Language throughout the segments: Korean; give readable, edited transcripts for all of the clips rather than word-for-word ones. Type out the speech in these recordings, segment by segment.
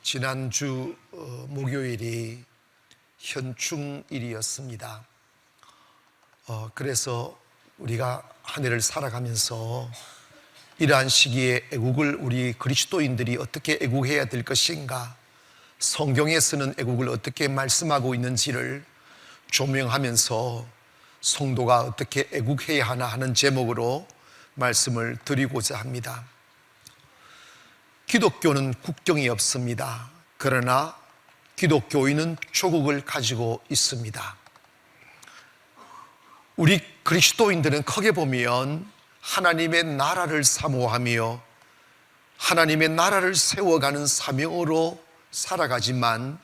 지난주 목요일이 현충일이었습니다. 그래서 우리가 한 해를 살아가면서 이러한 시기에 애국을 우리 그리스도인들이 어떻게 애국해야 될 것인가, 성경에서는 애국을 어떻게 말씀하고 있는지를 조명하면서 성도가 어떻게 애국해야 하나 하는 제목으로 말씀을 드리고자 합니다. 기독교는 국경이 없습니다. 그러나 기독교인은 조국을 가지고 있습니다. 우리 그리스도인들은 크게 보면 하나님의 나라를 사모하며 하나님의 나라를 세워가는 사명으로 살아가지만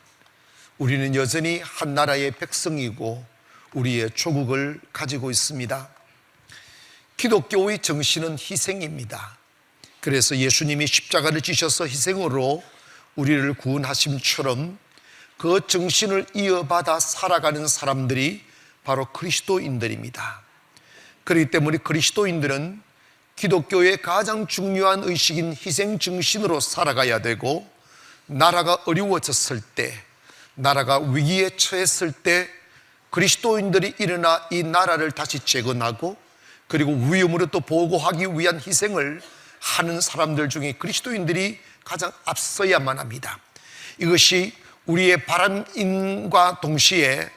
우리는 여전히 한 나라의 백성이고 우리의 조국을 가지고 있습니다. 기독교의 정신은 희생입니다. 그래서 예수님이 십자가를 지셔서 희생으로 우리를 구원하심처럼 그 정신을 이어받아 살아가는 사람들이 바로 그리스도인들입니다. 그렇기 때문에 그리스도인들은 기독교의 가장 중요한 의식인 희생 정신으로 살아가야 되고, 나라가 어려워졌을 때, 나라가 위기에 처했을 때 그리스도인들이 일어나 이 나라를 다시 재건하고 그리고 위험으로부터 보호하기 위한 희생을 하는 사람들 중에 그리스도인들이 가장 앞서야만 합니다. 이것이 우리의 바람인과 동시에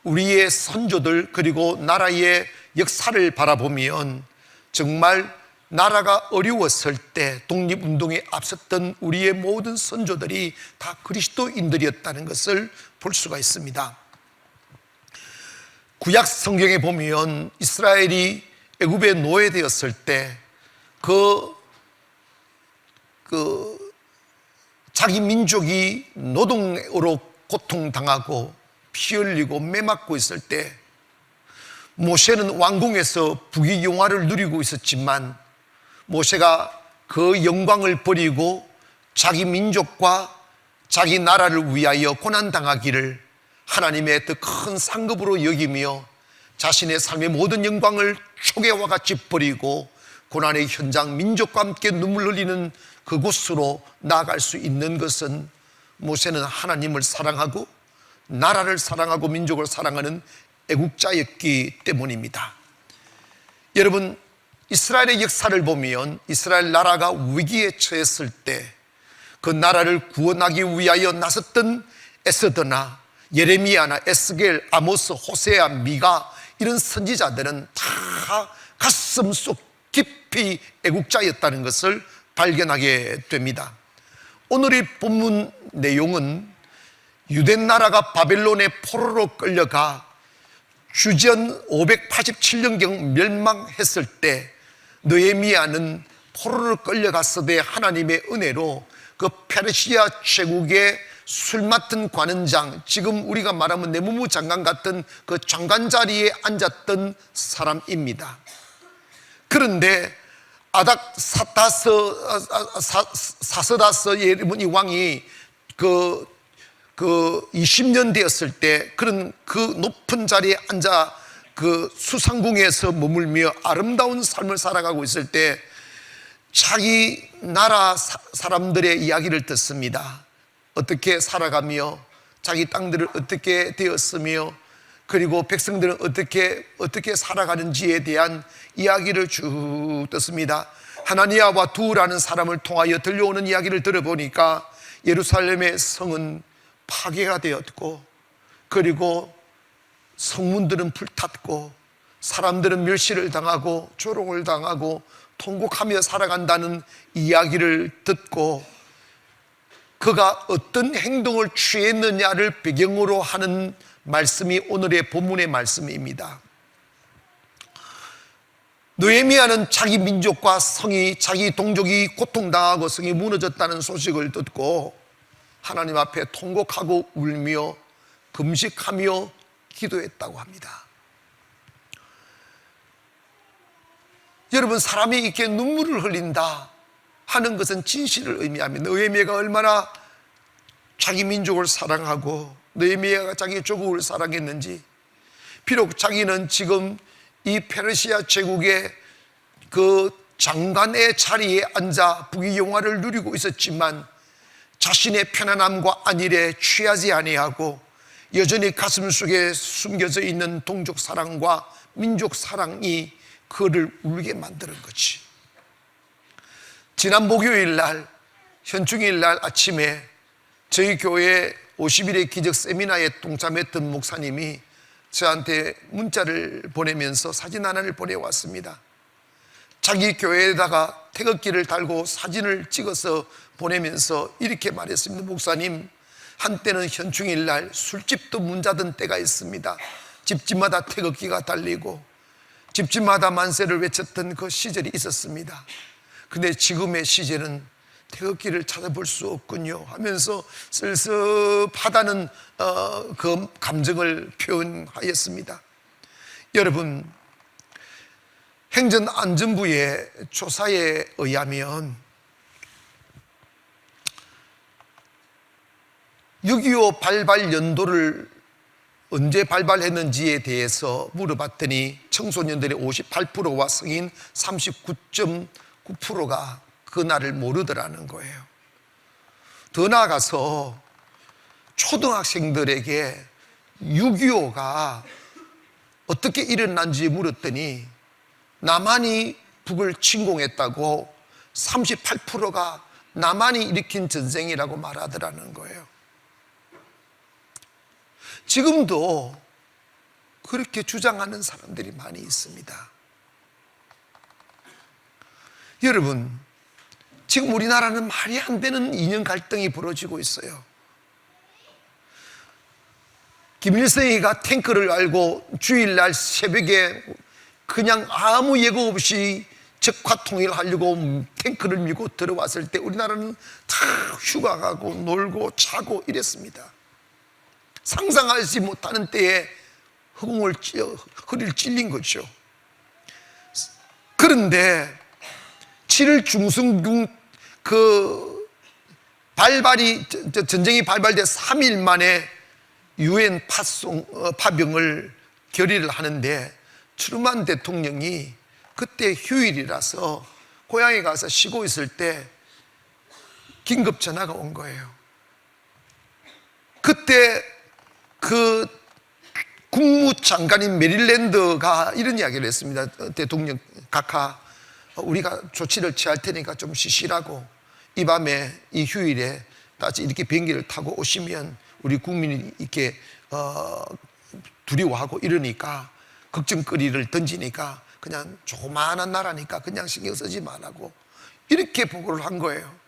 우리의 선조들 그리고 나라의 역사를 바라보면 정말 나라가 어려웠을 때 독립운동에 앞섰던 우리의 모든 선조들이 다 그리스도인들이었다는 것을 볼 수가 있습니다. 구약 성경에 보면 이스라엘이 애굽에 노예되었을 때 자기 민족이 노동으로 고통당하고 피 흘리고 매맞고 있을 때 모세는 왕궁에서 부귀영화를 누리고 있었지만 모세가 그 영광을 버리고 자기 민족과 자기 나라를 위하여 고난당하기를 하나님의 더 큰 상급으로 여기며 자신의 삶의 모든 영광을 초계와 같이 버리고 고난의 현장 민족과 함께 눈물 흘리는 그곳으로 나아갈 수 있는 것은 모세는 하나님을 사랑하고 나라를 사랑하고 민족을 사랑하는 애국자였기 때문입니다. 여러분, 이스라엘의 역사를 보면 이스라엘 나라가 위기에 처했을 때 그 나라를 구원하기 위하여 나섰던 에스더나 예레미야나 에스겔, 아모스, 호세아, 미가 이런 선지자들은 다 가슴속 깊이 애국자였다는 것을 발견하게 됩니다. 오늘의 본문 내용은 유대 나라가 바벨론의 포로로 끌려가 주전 587년경 멸망했을 때 느헤미야는 포로로 끌려갔으되 하나님의 은혜로 그 페르시아 제국의 술 맡은 관원장, 지금 우리가 말하면 내무부 장관 같은 그 장관 자리에 앉았던 사람입니다. 그런데 사스다스 이 왕이 그 20년 되었을 때 그런 그 높은 자리에 앉아 그 수상궁에서 머물며 아름다운 삶을 살아가고 있을 때 자기 나라 사람들의 이야기를 듣습니다. 어떻게 살아가며 자기 땅들을 어떻게 되었으며 그리고 백성들은 어떻게 살아가는지에 대한 이야기를 쭉 듣습니다. 하나니아와 두라는 사람을 통하여 들려오는 이야기를 들어보니까 예루살렘의 성은 파괴가 되었고 그리고 성문들은 불탔고 사람들은 멸시를 당하고 조롱을 당하고 통곡하며 살아간다는 이야기를 듣고 그가 어떤 행동을 취했느냐를 배경으로 하는 말씀이 오늘의 본문의 말씀입니다. 느헤미야는 자기 민족과 성이, 자기 동족이 고통당하고 성이 무너졌다는 소식을 듣고 하나님 앞에 통곡하고 울며 금식하며 기도했다고 합니다. 여러분, 사람이 이렇게 눈물을 흘린다 하는 것은 진실을 의미합니다. 느헤미야가 얼마나 자기 민족을 사랑하고 느헤미야가 자기 조국을 사랑했는지, 비록 자기는 지금 이 페르시아 제국의 그 장관의 자리에 앉아 부귀영화를 누리고 있었지만 자신의 편안함과 안일에 취하지 아니하고 여전히 가슴 속에 숨겨져 있는 동족 사랑과 민족 사랑이 그를 울게 만드는 거지. 지난 목요일 날, 현충일 날 아침에 저희 교회 50일의 기적 세미나에 동참했던 목사님이 저한테 문자를 보내면서 사진 하나를 보내왔습니다. 자기 교회에다가 태극기를 달고 사진을 찍어서 보내면서 이렇게 말했습니다. 목사님, 한때는 현충일 날 술집도 문 닫은 때가 있습니다. 집집마다 태극기가 달리고 집집마다 만세를 외쳤던 그 시절이 있었습니다. 근데 지금의 시절은 태극기를 찾아볼 수 없군요 하면서 씁씁하다는 그 감정을 표현하였습니다. 여러분, 행정안전부의 조사에 의하면 6.25 발발 연도를 언제 발발했는지에 대해서 물어봤더니 청소년들의 58%와 성인 39.9%가 그날을 모르더라는 거예요. 더 나아가서 초등학생들에게 6.25가 어떻게 일어난지 물었더니 남한이 북을 침공했다고 38%가 남한이 일으킨 전쟁이라고 말하더라는 거예요. 지금도 그렇게 주장하는 사람들이 많이 있습니다. 여러분, 지금 우리나라는 말이 안 되는 이념 갈등이 벌어지고 있어요. 김일성이가 탱크를 알고 주일날 새벽에 그냥 아무 예고 없이 적화 통일하려고 탱크를 밀고 들어왔을 때 우리나라는 다 휴가 가고 놀고 자고 이랬습니다. 상상하지 못하는 때에 허리를 찔린 거죠. 그런데 7월 중순 그 전쟁이 발발돼 3일 만에 유엔 파병을 결의를 하는데 트루만 대통령이 그때 휴일이라서 고향에 가서 쉬고 있을 때 긴급 전화가 온 거예요. 그때 그 국무장관인 메릴랜드가 이런 이야기를 했습니다. 대통령 각하, 우리가 조치를 취할 테니까 좀 쉬시라고, 이 밤에 이 휴일에 다시 이렇게 비행기를 타고 오시면 우리 국민이 이렇게 두려워하고 이러니까 걱정거리를 던지니까 그냥 조그마한 나라니까 그냥 신경 쓰지 말라고 이렇게 보고를 한 거예요.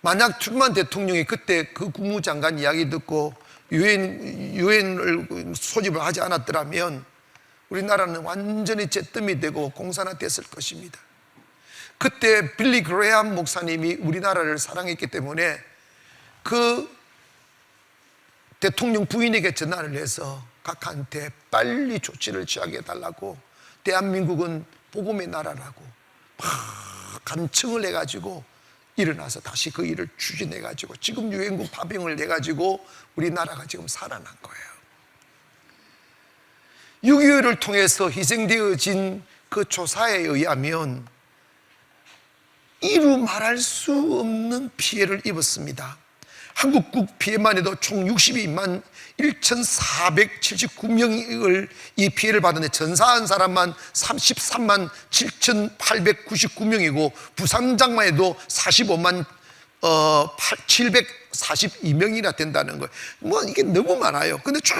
만약 트루만 대통령이 그때 그 국무장관 이야기 듣고 유엔을 소집을 하지 않았더라면 우리나라는 완전히 잿더미 되고 공산화됐을 것입니다. 그때 빌리 그레이엄 목사님이 우리나라를 사랑했기 때문에 그 대통령 부인에게 전화를 해서 각하한테 빨리 조치를 취하게 해달라고, 대한민국은 복음의 나라라고 막 간청을 해가지고 일어나서 다시 그 일을 추진해가지고 지금 유엔군 파병을 해가지고 우리나라가 지금 살아난 거예요. 6.25를 통해서 희생되어진 그 조사에 의하면 이루 말할 수 없는 피해를 입었습니다. 한국국 피해만 해도 총 62만 1,479명을 이 피해를 받았는데 전사한 사람만 33만 7,899명이고 부상자만 해도 45만 742명이나 된다는 거예요. 뭐 이게 너무 많아요. 근데 쭉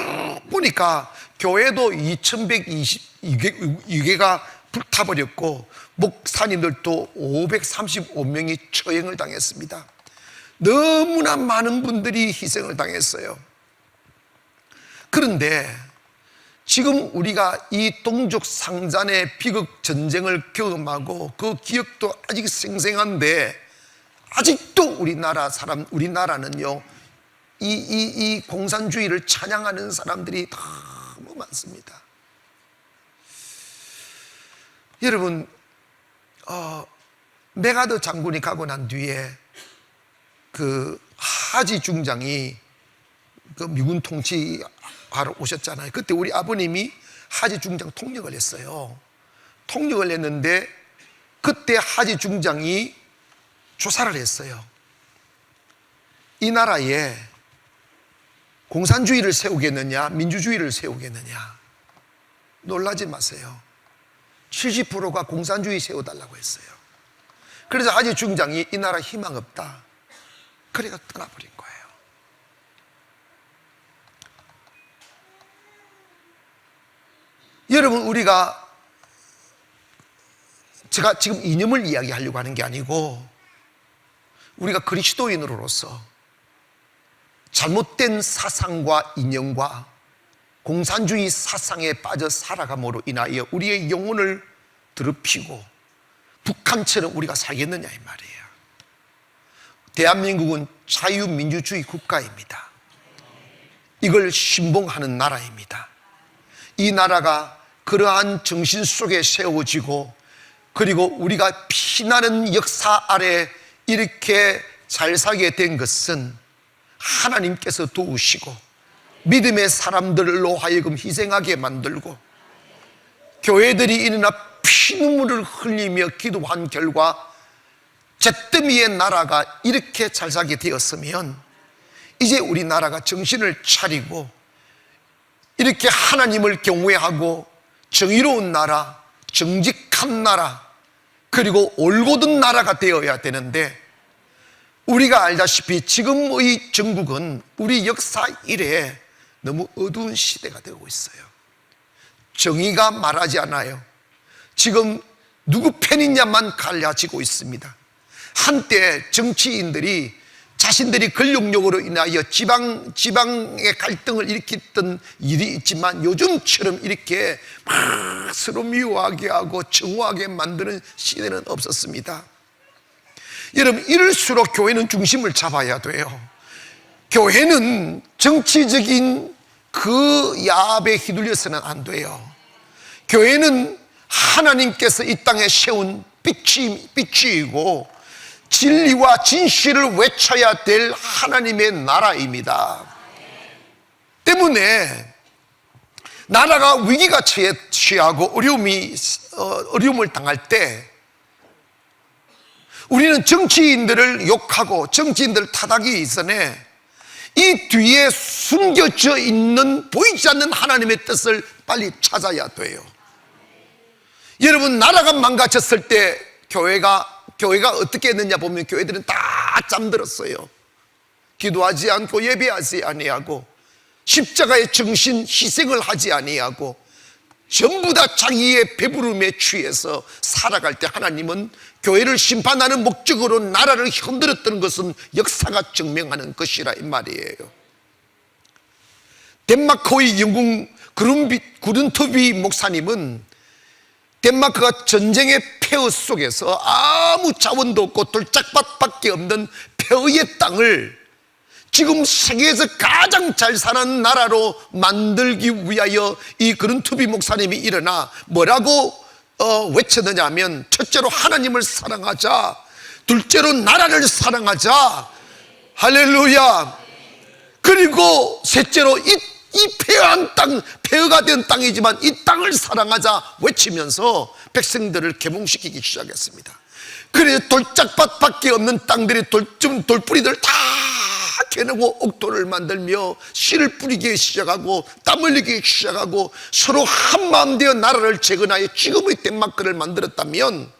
보니까 교회도 2,122개가 불타버렸고 목사님들도 535명이 처형을 당했습니다. 너무나 많은 분들이 희생을 당했어요. 그런데 지금 우리가 이 동족 상잔의 비극 전쟁을 경험하고 그 기억도 아직 생생한데 아직도 우리나라는요 이 공산주의를 찬양하는 사람들이 너무 많습니다. 여러분, 메가더 장군이 가고 난 뒤에 그 하지 중장이 그 미군 통치하러 오셨잖아요. 그때 우리 아버님이 하지 중장 통역을 했어요. 통역을 했는데 그때 하지 중장이 조사를 했어요. 이 나라에 공산주의를 세우겠느냐 민주주의를 세우겠느냐, 놀라지 마세요. 70%가 공산주의 세워달라고 했어요. 그래서 하지 중장이 이 나라 희망 없다, 그래가 떠나버린 거예요. 여러분, 제가 지금 이념을 이야기하려고 하는 게 아니고, 우리가 그리스도인으로서 잘못된 사상과 이념과 공산주의 사상에 빠져 살아감으로 인하여 우리의 영혼을 더럽히고 북한처럼 우리가 살겠느냐 이 말이에요. 대한민국은 자유민주주의 국가입니다. 이걸 신봉하는 나라입니다. 이 나라가 그러한 정신 속에 세워지고, 그리고 우리가 피나는 역사 아래 이렇게 잘 살게 된 것은 하나님께서 도우시고 믿음의 사람들로 하여금 희생하게 만들고, 교회들이 일어나 피눈물을 흘리며 기도한 결과 잿더미의 나라가 이렇게 잘 살게 되었으면, 이제 우리나라가 정신을 차리고 이렇게 하나님을 경외하고 정의로운 나라, 정직한 나라, 그리고 올곧은 나라가 되어야 되는데, 우리가 알다시피 지금의 전국은 우리 역사 이래 너무 어두운 시대가 되고 있어요. 정의가 말하지 않아요. 지금 누구 편이냐만 갈라지고 있습니다. 한때 정치인들이 자신들이 권력력으로 인하여 지방의 갈등을 일으켰던 일이 있지만, 요즘처럼 이렇게 막 서로 미워하게 하고 정오하게 만드는 시대는 없었습니다. 여러분, 이럴수록 교회는 중심을 잡아야 돼요. 교회는 정치적인 그 야합에 휘둘려서는 안 돼요. 교회는 하나님께서 이 땅에 세운 빛이고 진리와 진실을 외쳐야 될 하나님의 나라입니다. 때문에 나라가 위기가 취하고 어려움을 당할 때 우리는 정치인들을 욕하고 정치인들을 타닥이기 이전에 이 뒤에 숨겨져 있는 보이지 않는 하나님의 뜻을 빨리 찾아야 돼요. 여러분, 나라가 망가졌을 때 교회가 어떻게 했느냐 보면, 교회들은 다 잠들었어요. 기도하지 않고 예배하지 아니하고 십자가의 정신 희생을 하지 아니하고 전부 다 자기의 배부름에 취해서 살아갈 때, 하나님은 교회를 심판하는 목적으로 나라를 흔들었던 것은 역사가 증명하는 것이라 이 말이에요. 덴마크의 영국 구른토비 목사님은 덴마크가 전쟁의 폐허 속에서 아무 자원도 없고 돌짝밭밖에 없는 폐허의 땅을 지금 세계에서 가장 잘 사는 나라로 만들기 위하여 이 그른투비 목사님이 일어나 뭐라고 외쳤느냐 하면, 첫째로 하나님을 사랑하자, 둘째로 나라를 사랑하자, 할렐루야. 그리고 셋째로 이 폐허한 땅, 폐허가 된 땅이지만 이 땅을 사랑하자 외치면서 백성들을 계몽시키기 시작했습니다. 그래서 돌짝밭밖에 없는 땅들이 돌뿌리들 다 캐내고 옥토를 만들며 씨를 뿌리기 시작하고 땀 흘리기 시작하고 서로 한마음 되어 나라를 재건하여 지금의 덴마크를 만들었다면,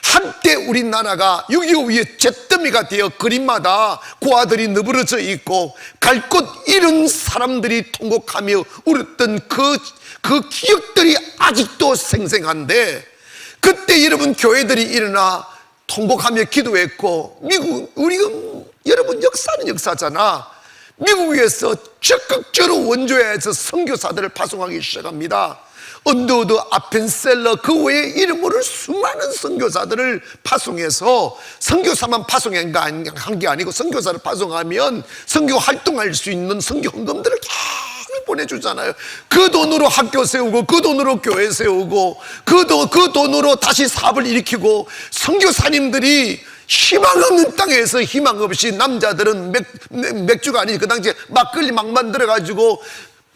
한때 우리나라가 6.25 위에 잿더미가 되어 거리마다 고아들이 너부러져 있고 갈 곳 잃은 사람들이 통곡하며 울었던 그 기억들이 아직도 생생한데, 그때 여러분 교회들이 일어나 통곡하며 기도했고, 여러분 역사는 역사잖아. 미국에서 적극적으로 원조해서 선교사들을 파송하기 시작합니다. 언더우드, 아펜셀러, 그 외에 이름 모를 수많은 선교사들을 파송해서, 선교사만 파송한 게 아니고 선교사를 파송하면 선교 활동할 수 있는 선교 헌금들을 계속 보내주잖아요. 그 돈으로 학교 세우고, 그 돈으로 교회 세우고, 그 돈으로 다시 사업을 일으키고, 선교사님들이 희망 없는 땅에서 희망 없이, 남자들은 맥주가 아니지 그 당시에 막걸리 막 만들어가지고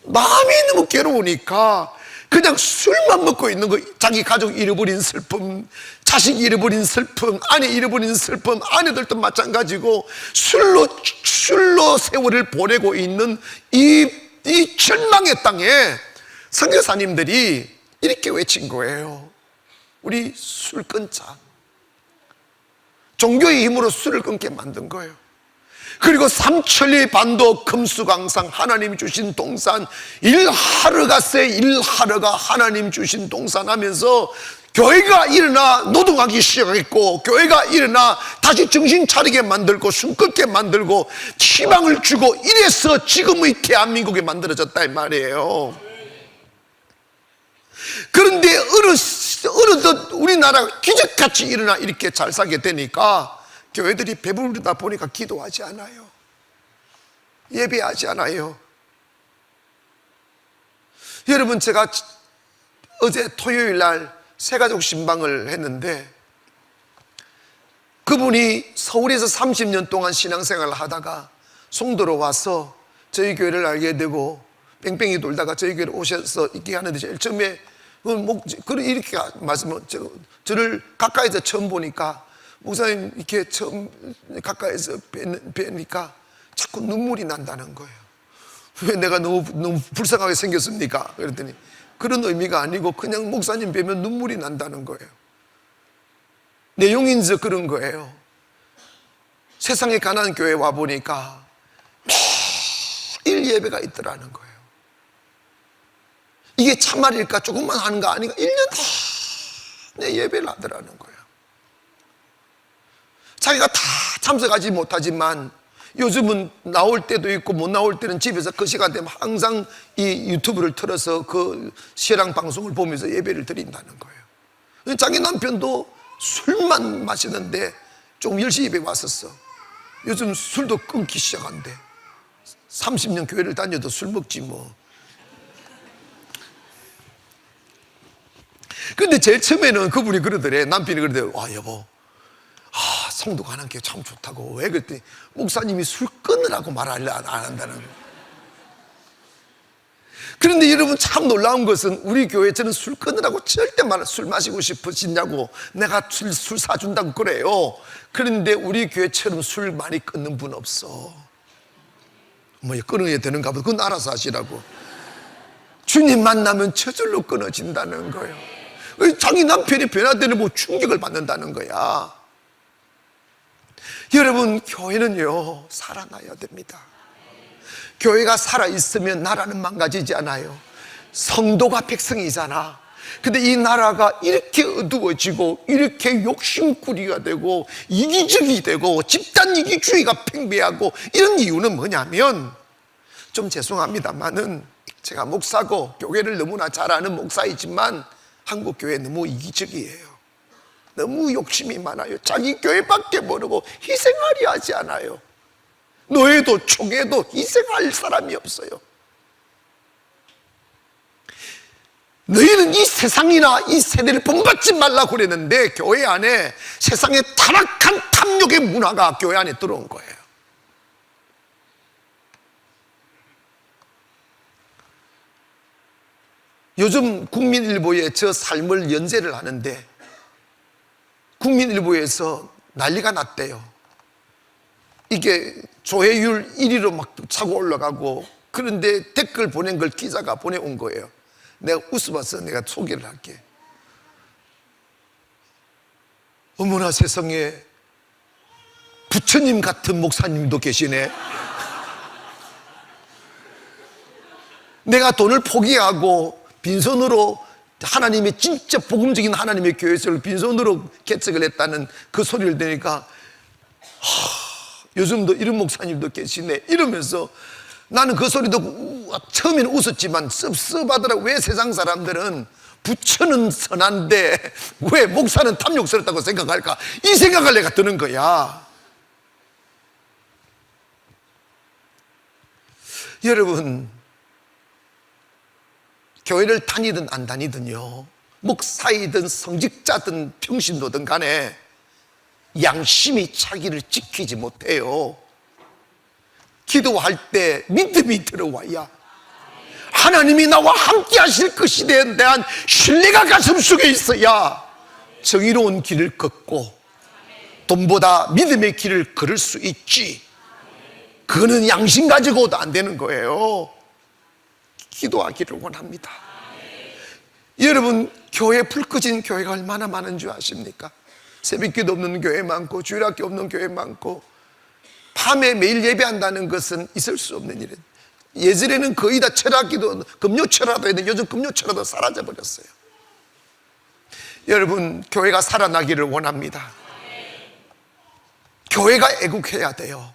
마음이 너무 괴로우니까 그냥 술만 먹고 있는 거. 자기 가족 잃어버린 슬픔, 자식 잃어버린 슬픔, 아내 잃어버린 슬픔, 아내들도 마찬가지고 술로 세월을 보내고 있는 이 절망의 땅에 선교사님들이 이렇게 외친 거예요. 우리 술 끊자. 종교의 힘으로 술을 끊게 만든 거예요. 그리고 삼천리 반도 금수강산 하나님 주신 동산, 일하러가 하나님 주신 동산 하면서 교회가 일어나 노동하기 시작했고, 교회가 일어나 다시 정신 차리게 만들고 숨 끊게 만들고 희망을 주고, 이래서 지금의 대한민국이 만들어졌다 이 말이에요. 그런데 어느덧 우리나라가 기적같이 일어나 이렇게 잘 살게 되니까 교회들이 배부르다 보니까 기도하지 않아요. 예배하지 않아요. 여러분, 제가 어제 토요일 날 새가족 신방을 했는데, 그분이 서울에서 30년 동안 신앙생활을 하다가 송도로 와서 저희 교회를 알게 되고 뺑뺑이 돌다가 저희 교회를 오셔서 있게 하는데, 제일 처음에 이렇게 말씀을, 저를 가까이서 처음 보니까, 목사님 이렇게 처음 가까이서 뵈니까 자꾸 눈물이 난다는 거예요. 왜 내가 너무 불쌍하게 생겼습니까? 그랬더니 그런 의미가 아니고 그냥 목사님 뵈면 눈물이 난다는 거예요. 내용인서 그런 거예요. 세상에 가난한 교회 와보니까 매일 예배가 있더라는 거예요. 이게 참말일까? 조금만 하는 거 아닌가? 1년 내 예배를 하더라는 거예요. 자기가 다 참석하지 못하지만 요즘은 나올 때도 있고 못 나올 때는 집에서 그 시간 되면 항상 이 유튜브를 틀어서 그 신앙 방송을 보면서 예배를 드린다는 거예요. 자기 남편도 술만 마시는데 좀 10시 예배 왔었어. 요즘 술도 끊기 시작한대. 30년 교회를 다녀도 술 먹지 뭐. 근데 제일 처음에는 그분이 그러더래. 남편이 그러더래. 와, 여보, 성도 가는 게 참 좋다고. 왜? 그랬더니 목사님이 술 끊으라고 말을 안 한다는 거예요. 그런데 여러분, 참 놀라운 것은 우리 교회, 저는 술 끊으라고 절대 술 마시고 싶으시냐고, 내가 술 사준다고 그래요. 그런데 우리 교회처럼 술 많이 끊는 분 없어. 뭐 끊어야 되는가 보다. 그건 알아서 하시라고. 주님 만나면 저절로 끊어진다는 거예요. 자기 남편이 변화되는 뭐 충격을 받는다는 거야. 여러분, 교회는요 살아나야 됩니다. 교회가 살아있으면 나라는 망가지지 않아요. 성도가 백성이잖아. 근데 이 나라가 이렇게 어두워지고 이렇게 욕심꾸리가 되고 이기적이 되고 집단이기주의가 팽배하고 이런 이유는 뭐냐면, 좀 죄송합니다만은 제가 목사고 교회를 너무나 잘 아는 목사이지만 한국 교회 너무 이기적이에요. 너무 욕심이 많아요. 자기 교회밖에 모르고 희생하려 하지 않아요. 노예도 총회도 희생할 사람이 없어요. 너희는 이 세상이나 이 세대를 본받지 말라고 그랬는데 교회 안에 세상의 타락한 탐욕의 문화가 교회 안에 들어온 거예요. 요즘 국민일보에 저 삶을 연재를 하는데 국민일보에서 난리가 났대요. 이게 조회율 1위로 막 차고 올라가고, 그런데 댓글 보낸 걸 기자가 보내온 거예요. 내가 웃어봐서 내가 소개를 할게. 어머나 세상에, 부처님 같은 목사님도 계시네. 내가 돈을 포기하고 빈손으로 하나님의 진짜 복음적인 하나님의 교회를 빈손으로 개척을 했다는 그 소리를 들으니까 요즘도 이런 목사님도 계시네 이러면서, 나는 그 소리 듣고 처음에는 웃었지만 섭섭하더라고. 왜 세상 사람들은 부처는 선한데 왜 목사는 탐욕스럽다고 생각할까, 이 생각을 내가 드는 거야. 여러분, 교회를 다니든 안 다니든요, 목사이든 성직자든 평신도든 간에 양심이 자기를 지키지 못해요. 기도할 때 믿음이 들어와야, 하나님이 나와 함께 하실 것에 대한 신뢰가 가슴속에 있어야 정의로운 길을 걷고 돈보다 믿음의 길을 걸을 수 있지. 그거는 양심 가지고도 안 되는 거예요. 기도하기를 원합니다. 여러분, 교회 불 꺼진 교회가 얼마나 많은 줄 아십니까? 새벽기도 없는 교회 많고 주일학교 없는 교회 많고 밤에 매일 예배한다는 것은 있을 수 없는 일이에요. 예전에는 거의 다 철학기도 금요철화도 했는데 요즘 금요철화도 사라져버렸어요. 여러분, 교회가 살아나기를 원합니다. 교회가 애국해야 돼요.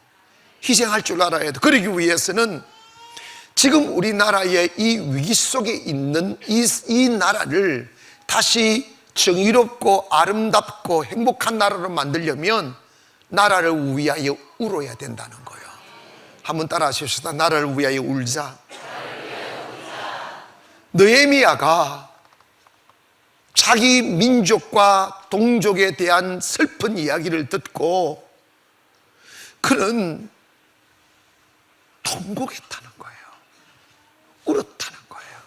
희생할 줄 알아야 돼요. 그러기 위해서는 지금 우리나라의 이 위기 속에 있는 이 나라를 다시 정의롭고 아름답고 행복한 나라로 만들려면 나라를 위하여 울어야 된다는 거예요. 한번 따라 하십시다. 나라를 위하여 울자. 느헤미야가 자기 민족과 동족에 대한 슬픈 이야기를 듣고 그는 통곡했다는 거예요. 울었다는 거예요.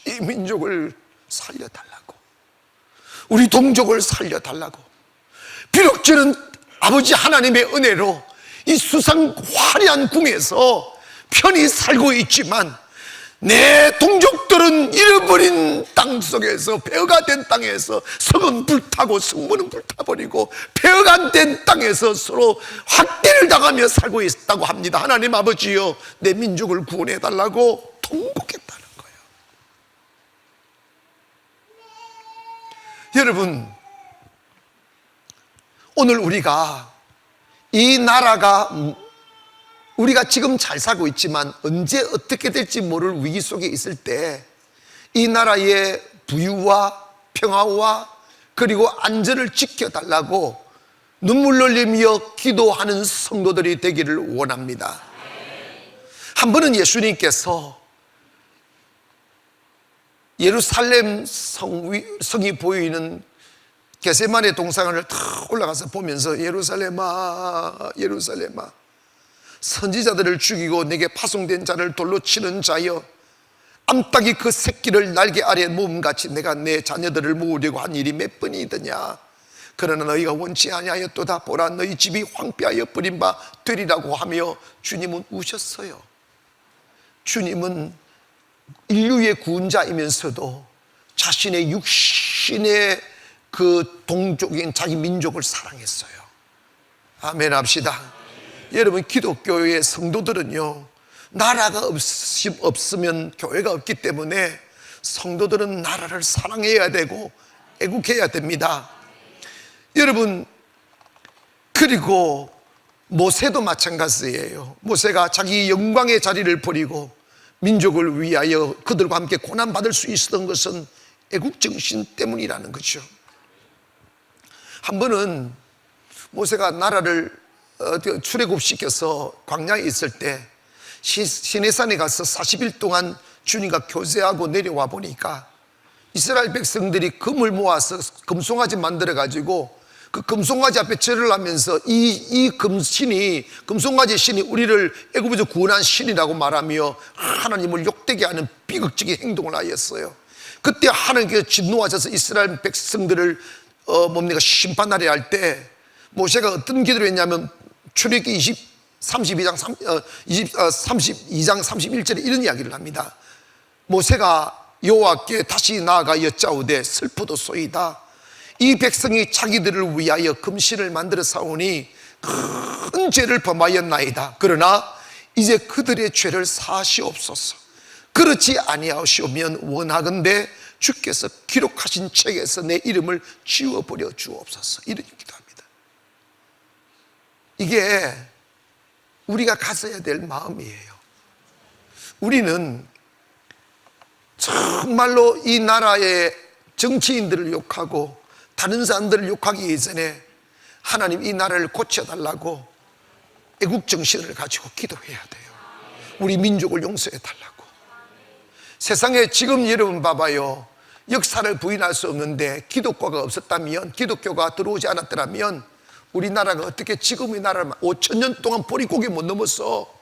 이 민족을 살려달라고, 우리 동족을 살려달라고. 비록 저는 아버지 하나님의 은혜로 이 수상 화려한 궁에서 편히 살고 있지만 내 동족들은 잃어버린 땅 속에서, 폐허가 된 땅에서 성은 불타고 성문은 불타버리고 폐허가 된 땅에서 서로 학대를 당하며 살고 있다고 합니다. 하나님 아버지여, 내 민족을 구원해달라고 통곡했다는 거예요. 여러분, 오늘 우리가 이 나라가 우리가 지금 잘 살고 있지만 언제 어떻게 될지 모를 위기 속에 있을 때 이 나라의 부유와 평화와 그리고 안전을 지켜달라고 눈물 흘리며 기도하는 성도들이 되기를 원합니다. 한 번은 예수님께서 예루살렘 성이 보이는 겟세마네 동상을 탁 올라가서 보면서 예루살렘아 예루살렘아, 선지자들을 죽이고 내게 파송된 자를 돌로 치는 자여, 암탉이 그 새끼를 날개 아래 모음같이 내가 내 자녀들을 모으려고 한 일이 몇 번이더냐. 그러나 너희가 원치 아니하였도다. 보라, 너희 집이 황폐하여 버린 바 되리라고 하며 주님은 우셨어요. 주님은 인류의 구원자이면서도 자신의 육신의 그 동족인 자기 민족을 사랑했어요. 아멘 합시다. 여러분, 기독교의 성도들은요, 나라가 없으면 교회가 없기 때문에 성도들은 나라를 사랑해야 되고 애국해야 됩니다. 여러분, 그리고 모세도 마찬가지예요. 모세가 자기 영광의 자리를 버리고 민족을 위하여 그들과 함께 고난받을 수 있었던 것은 애국정신 때문이라는 거죠. 한 번은 모세가 나라를 출애굽시켜서 광야에 있을 때 시내산에 가서 40일 동안 주님과 교제하고 내려와 보니까 이스라엘 백성들이 금을 모아서 금송아지 만들어 가지고 그 금송아지 앞에 절을 하면서 이 금송아지 신이 우리를 애굽에서 구원한 신이라고 말하며 하나님을 욕되게 하는 비극적인 행동을 하였어요. 그때 하나님께서 진노하셔서 이스라엘 백성들을 심판하려 할 때 모세가 어떤 기도를 했냐면 출애굽기 32장 31절에 이런 이야기를 합니다. 모세가 여호와께 다시 나아가 여짜오되 슬프도소이다. 이 백성이 자기들을 위하여 금신을 만들어 사오니 큰 죄를 범하였나이다. 그러나 이제 그들의 죄를 사하시옵소서. 그렇지 아니하시오면 원하건대 주께서 기록하신 책에서 내 이름을 지워버려 주옵소서. 이런 기도합니다. 이게 우리가 가져야 될 마음이에요. 우리는 정말로 이 나라의 정치인들을 욕하고 다른 사람들을 욕하기 이전에 하나님 이 나라를 고쳐달라고 애국정신을 가지고 기도해야 돼요. 우리 민족을 용서해 달라고. 세상에 지금 여러분 봐봐요. 역사를 부인할 수 없는데 기독교가 없었다면, 기독교가 들어오지 않았더라면 우리나라가 어떻게 지금의 나라를 5,000년 동안 보릿고개 못 넘었어.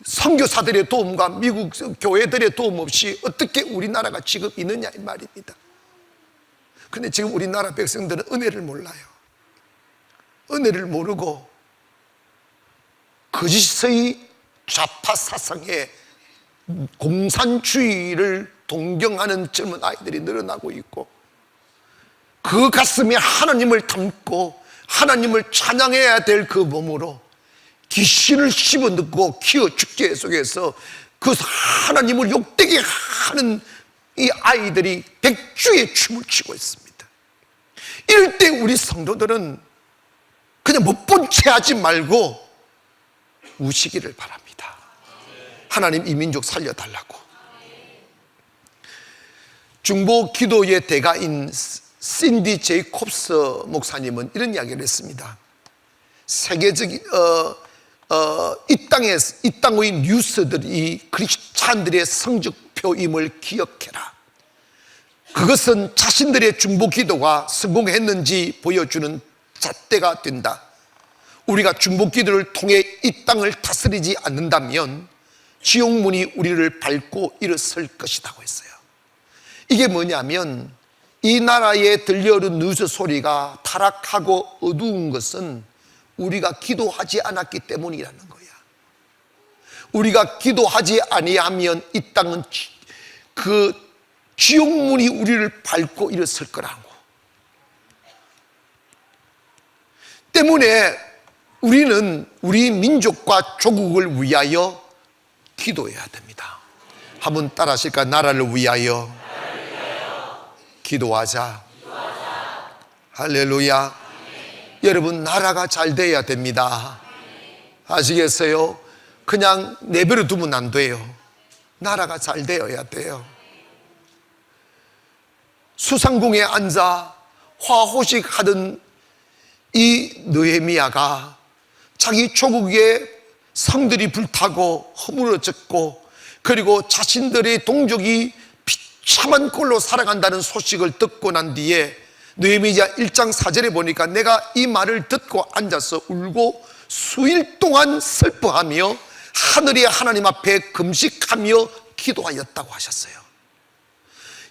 선교사들의 도움과 미국 교회들의 도움 없이 어떻게 우리나라가 지금 있느냐 이 말입니다. 그런데 지금 우리나라 백성들은 은혜를 몰라요. 은혜를 모르고 거짓의 좌파 사상에 공산주의를 동경하는 젊은 아이들이 늘어나고 있고, 그 가슴에 하나님을 담고 하나님을 찬양해야 될 그 몸으로 귀신을 씹어넣고 키워 축제 속에서 그 하나님을 욕되게 하는 이 아이들이 백주의 춤을 추고 있습니다. 이럴 때 우리 성도들은 그냥 못 본 채 하지 말고 우시기를 바랍니다. 하나님 이 민족 살려달라고. 중보 기도의 대가인 신디 제이콥스 목사님은 이런 이야기를 했습니다. 세계적인 이 땅의 뉴스들이 크리스찬들의 성적표임을 기억해라. 그것은 자신들의 중보 기도가 성공했는지 보여주는 잣대가 된다. 우리가 중보 기도를 통해 이 땅을 다스리지 않는다면 지옥문이 우리를 밟고 일어설 것이라고 했어요. 이게 뭐냐면, 이 나라에 들려오는 뉴스 소리가 타락하고 어두운 것은 우리가 기도하지 않았기 때문이라는 거야. 우리가 기도하지 아니하면 이 땅은 그 지옥문이 우리를 밟고 일어설 거라고. 때문에 우리는 우리 민족과 조국을 위하여 기도해야 됩니다. 한번 따라 하실까? 나라를 위하여 기도하자. 할렐루야. 여러분, 나라가 잘 돼야 됩니다. 아시겠어요? 그냥 내버려 두면 안 돼요. 나라가 잘 되어야 돼요. 수상궁에 앉아 화호식 하던 이 느헤미야가 자기 조국의 성들이 불타고 허물어졌고, 그리고 자신들의 동족이 비참한 꼴로 살아간다는 소식을 듣고 난 뒤에 느헤미야 1장 4절에 보니까 내가 이 말을 듣고 앉아서 울고 수일 동안 슬퍼하며 하늘의 하나님 앞에 금식하며 기도하였다고 하셨어요.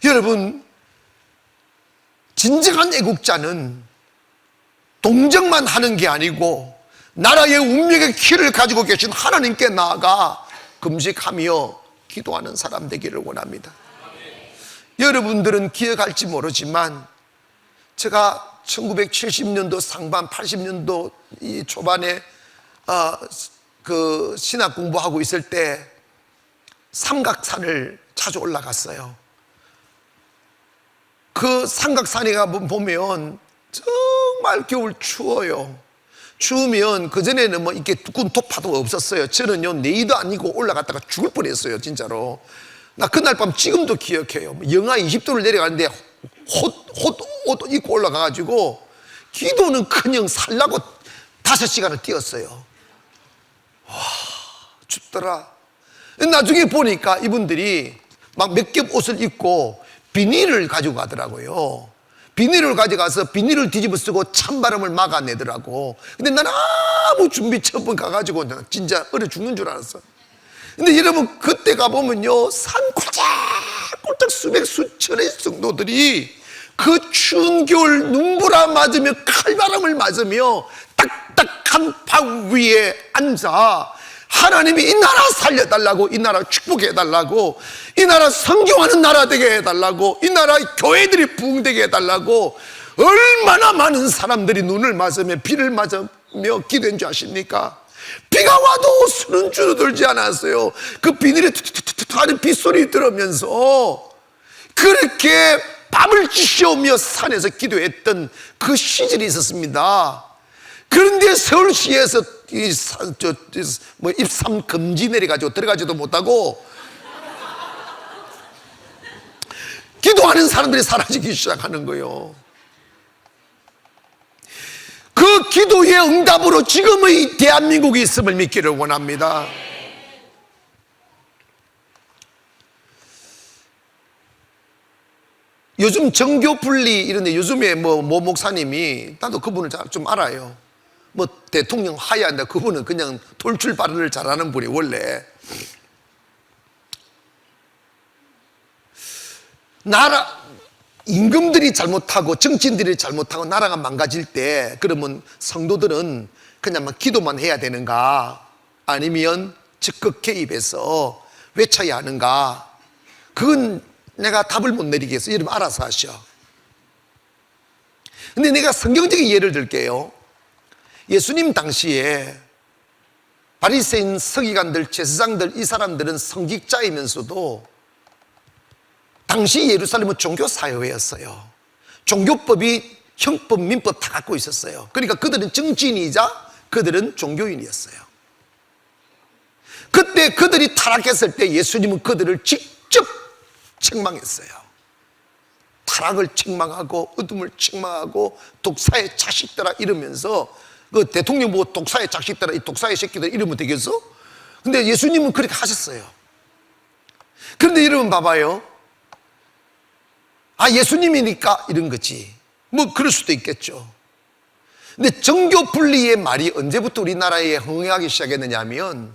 여러분, 진정한 애국자는 동정만 하는 게 아니고 나라의 운명의 키를 가지고 계신 하나님께 나아가 금식하며 기도하는 사람 되기를 원합니다. 여러분들은 기억할지 모르지만 제가 1970년도 상반 80년도 이 초반에 그 신학 공부하고 있을 때 삼각산을 자주 올라갔어요. 그 삼각산에 가보면 정말 겨울 추워요. 추우면 그전에는 뭐 이렇게 두꺼운 도파도 없었어요. 저는요, 내일도 아니고 올라갔다가 죽을 뻔했어요, 진짜로. 나 그날 밤 지금도 기억해요. 영하 20도를 내려가는데 옷 입고 올라가가지고 기도는 그냥 살라고 5시간을 뛰었어요. 와, 춥더라. 나중에 보니까 이분들이 막 몇 겹 옷을 입고 비닐을 가지고 가더라고요. 비닐을 가져가서 비닐을 뒤집어 쓰고 찬바람을 막아내더라고. 근데 난 아무 준비 처음 가가지고 진짜 얼어 죽는 줄 알았어. 근데 여러분, 그때 가보면요, 산 꼴짝꼴짝 수천의 성도들이 그 추운 겨울 눈보라 맞으며 칼바람을 맞으며 딱딱한 방 위에 앉아 하나님이 이 나라 살려달라고, 이 나라 축복해달라고, 이 나라 성경하는 나라 되게 해달라고, 이 나라 교회들이 부흥되게 해달라고 얼마나 많은 사람들이 눈을 맞으며 비를 맞으며 기도한 줄 아십니까? 비가 와도 수는 줄어들지 않았어요. 그 비닐에 툭툭툭툭 하는 빗소리 들으면서 그렇게 밤을 지새우며 산에서 기도했던 그 시절이 있었습니다. 그런데 서울시에서 입삼 금지 내려가지고 들어가지도 못하고 기도하는 사람들이 사라지기 시작하는 거예요. 그 기도의 응답으로 지금의 대한민국이 있음을 믿기를 원합니다. 요즘 정교 분리 이런데 요즘에 뭐 목사님이, 나도 그분을 좀 알아요. 뭐 대통령 하야한다. 그분은 그냥 돌출 발언을 잘하는 분이 원래. 임금들이 잘못하고 정치인들이 잘못하고 나라가 망가질 때 그러면 성도들은 그냥 기도만 해야 되는가, 아니면 적극 개입해서 외쳐야 하는가? 그건 내가 답을 못 내리겠어요. 여러분 알아서 하셔. 근데 내가 성경적인 예를 들게요. 예수님 당시에 바리새인, 서기관들, 제사장들, 이 사람들은 성직자이면서도 당시 예루살렘은 종교 사회였어요. 종교법이 형법, 민법 다 갖고 있었어요. 그러니까 그들은 정치인이자 그들은 종교인이었어요. 그때 그들이 타락했을 때 예수님은 그들을 직접 책망했어요. 타락을 책망하고 어둠을 책망하고 독사의 자식들아 이러면서, 그 대통령 보고 독사의 자식들아, 이 독사의 새끼들 이러면 되겠어? 근데 예수님은 그렇게 하셨어요. 그런데 여러분 봐봐요. 예수님이니까 이런 거지. 그럴 수도 있겠죠. 근데 정교 분리의 말이 언제부터 우리나라에 흥행하기 시작했느냐 하면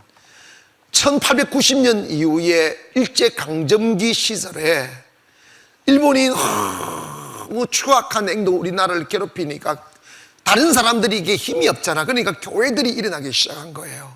1890년 이후에 일제강점기 시절에 일본이 추악한 행동, 우리나라를 괴롭히니까 다른 사람들이 이게 힘이 없잖아. 그러니까 교회들이 일어나기 시작한 거예요.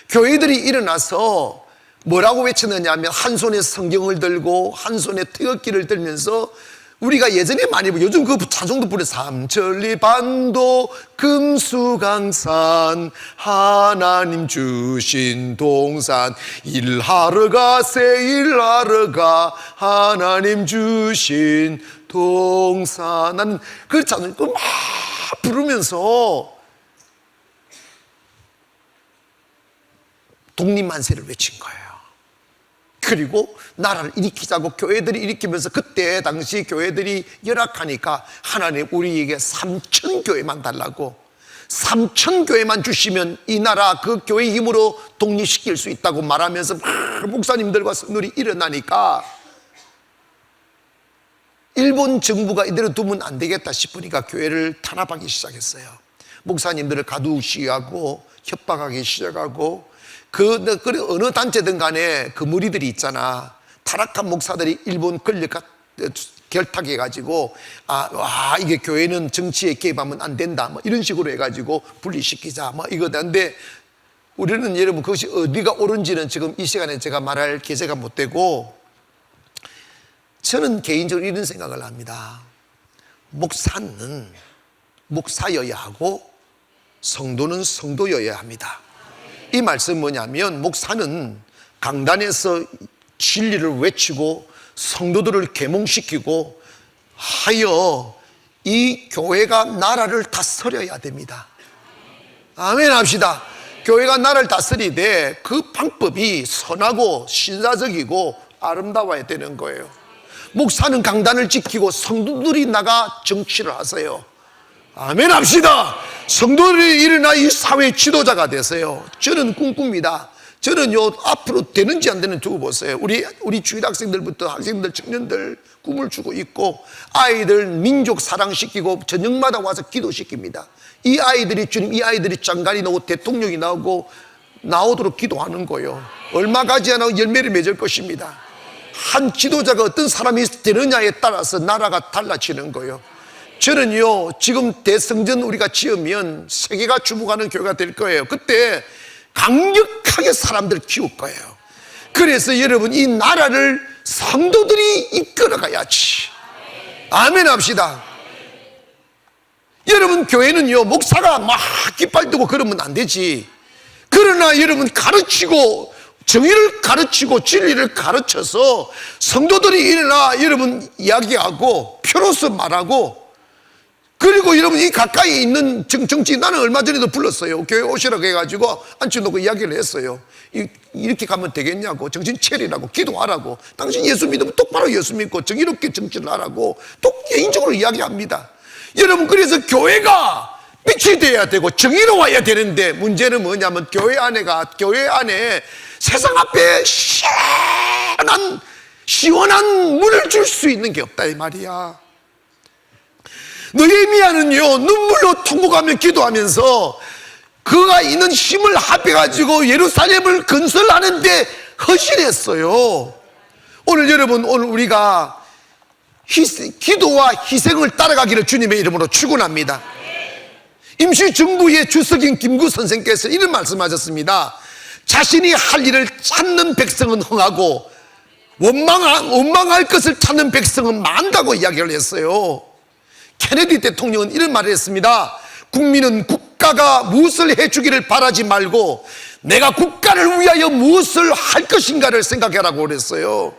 교회들이 일어나서 뭐라고 외쳤느냐 하면 한 손에 성경을 들고 한 손에 태극기를 들면서, 우리가 예전에 많이 요즘 그 찬송도 부르는 삼천리 반도 금수강산 하나님 주신 동산 일하러 가세 일하러 가 하나님 주신 동산, 나는 그 찬송 막 부르면서 독립만세를 외친 거예요. 그리고 나라를 일으키자고 교회들이 일으키면서, 그때 당시 교회들이 열악하니까 하나님 우리에게 3,000교회만 달라고, 3,000교회만 주시면 이 나라 그 교회 힘으로 독립시킬 수 있다고 말하면서 막 목사님들과 성도들이 일어나니까 일본 정부가 이대로 두면 안 되겠다 싶으니까 교회를 탄압하기 시작했어요. 목사님들을 가두시하고 협박하기 시작하고, 어느 단체든 간에 그 무리들이 있잖아. 타락한 목사들이 일본 결탁해가지고, 이게 교회는 정치에 개입하면 안 된다, 이런 식으로 해가지고 분리시키자, 이거인데, 우리는 여러분 그것이 어디가 옳은지는 지금 이 시간에 제가 말할 계제가 못 되고, 저는 개인적으로 이런 생각을 합니다. 목사는 목사여야 하고 성도는 성도여야 합니다. 이 말씀은 뭐냐면, 목사는 강단에서 진리를 외치고 성도들을 계몽시키고 하여 이 교회가 나라를 다스려야 됩니다. 아멘 합시다. 교회가 나라를 다스리되 그 방법이 선하고 신사적이고 아름다워야 되는 거예요. 목사는 강단을 지키고 성도들이 나가 정치를 하세요. 아멘 합시다. 성도들이 일어나 이 사회의 지도자가 되세요. 저는 꿈꿉니다. 저는요, 앞으로 되는지 안 되는지 두고 보세요. 우리 주일 학생들부터 학생들, 청년들 꿈을 주고 있고, 아이들 민족 사랑시키고 저녁마다 와서 기도시킵니다. 이 아이들이 주님, 이 아이들이 장관이 나오고 대통령이 나오도록 기도하는 거예요. 얼마 가지 않아 열매를 맺을 것입니다. 한 지도자가 어떤 사람이 되느냐에 따라서 나라가 달라지는 거예요. 저는요, 지금 대성전 우리가 지으면 세계가 주목하는 교회가 될 거예요. 그때 강력하게 사람들 키울 거예요. 그래서 여러분, 이 나라를 성도들이 이끌어가야지. 아멘 합시다. 여러분, 교회는요, 목사가 막 깃발 들고 그러면 안 되지. 그러나 여러분, 가르치고 정의를 가르치고 진리를 가르쳐서 성도들이 일어나 여러분 이야기하고 표로서 말하고, 그리고 여러분 이 가까이 있는 정치, 나는 얼마 전에도 불렀어요. 교회 오시라고 해가지고 앉혀놓고 이야기를 했어요. 이렇게 가면 되겠냐고, 정신 차리라고, 기도하라고, 당신 예수 믿으면 똑바로 예수 믿고 정의롭게 정치를 하라고 또 개인적으로 이야기합니다. 여러분, 그래서 교회가 빛이 돼야 되고 정의로워야 되는데, 문제는 뭐냐면 교회 안에 세상 앞에 시원한 물을 줄 수 있는 게 없다 이 말이야. 느헤미야는요, 눈물로 통곡하며 기도하면서 그가 있는 힘을 합해가지고 예루살렘을 건설하는데 헌신했어요. 오늘 여러분, 오늘 우리가 기도와 희생을 따라가기를 주님의 이름으로 축원합니다. 임시정부의 주석인 김구 선생께서 이런 말씀하셨습니다. 자신이 할 일을 찾는 백성은 흥하고 원망할 것을 찾는 백성은 많다고 이야기를 했어요. 케네디 대통령은 이런 말을 했습니다. 국민은 국가가 무엇을 해주기를 바라지 말고 내가 국가를 위하여 무엇을 할 것인가를 생각하라고 그랬어요.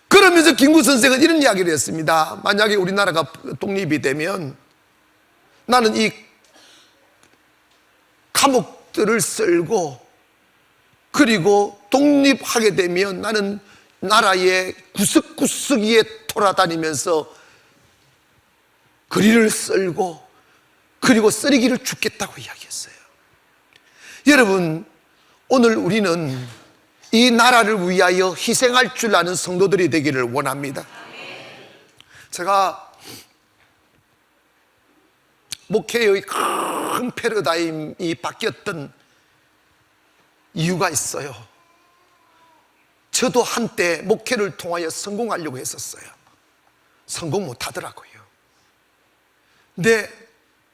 그러면서 김구 선생은 이런 이야기를 했습니다. 만약에 우리나라가 독립이 되면 나는 이 감옥들을 쓸고, 그리고 독립하게 되면 나는 나라의 구석구석에 돌아다니면서 거리를 쓸고, 그리고 쓰레기를 줍겠다고 이야기했어요. 여러분, 오늘 우리는 이 나라를 위하여 희생할 줄 아는 성도들이 되기를 원합니다. 제가 목회의 큰 패러다임이 바뀌었던 이유가 있어요. 저도 한때 목회를 통하여 성공하려고 했었어요. 성공 못 하더라고요. 근데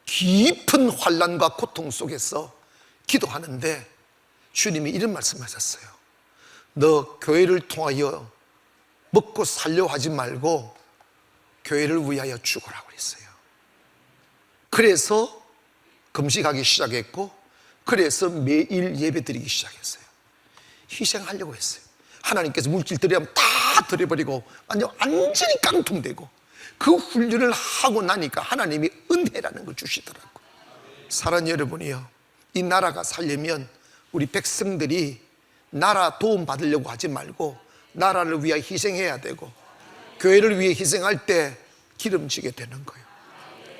깊은 환난과 고통 속에서 기도하는데 주님이 이런 말씀하셨어요. 너 교회를 통하여 먹고 살려 하지 말고 교회를 위하여 죽으라고 그랬어요. 그래서 금식하기 시작했고, 그래서 매일 예배 드리기 시작했어요. 희생하려고 했어요. 하나님께서 물질 드리면 다 드려버리고 완전히 깡통되고, 그 훈련을 하고 나니까 하나님이 은혜라는 걸 주시더라고요. 사랑하는 여러분이요, 이 나라가 살려면 우리 백성들이 나라 도움 받으려고 하지 말고 나라를 위하여 희생해야 되고, 교회를 위해 희생할 때 기름지게 되는 거예요.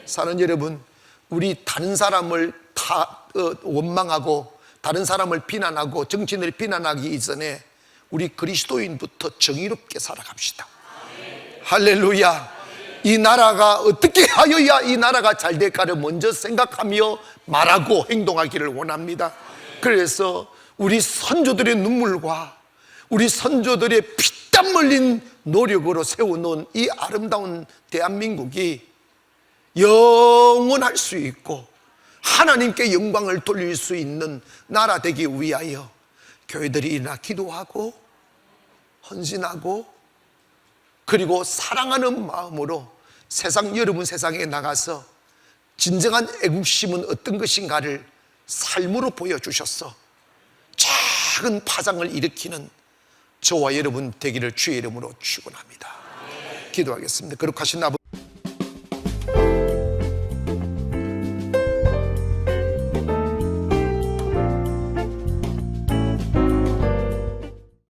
사랑하는 여러분, 우리 다른 사람을 다 원망하고 다른 사람을 비난하고 정치인을 비난하기 이전에 우리 그리스도인부터 정의롭게 살아갑시다. 할렐루야. 이 나라가 어떻게 하여야 이 나라가 잘 될까를 먼저 생각하며 말하고 행동하기를 원합니다. 그래서 우리 선조들의 눈물과 우리 선조들의 피땀 흘린 노력으로 세워놓은 이 아름다운 대한민국이 영원할 수 있고 하나님께 영광을 돌릴 수 있는 나라 되기 위하여 교회들이 일어나 기도하고 헌신하고, 그리고 사랑하는 마음으로 여러분 세상에 나가서 진정한 애국심은 어떤 것인가를 삶으로 보여주셔서 작은 파장을 일으키는 저와 여러분 되기를 주의 이름으로 축원합니다. 기도하겠습니다. 거룩하신 아버지,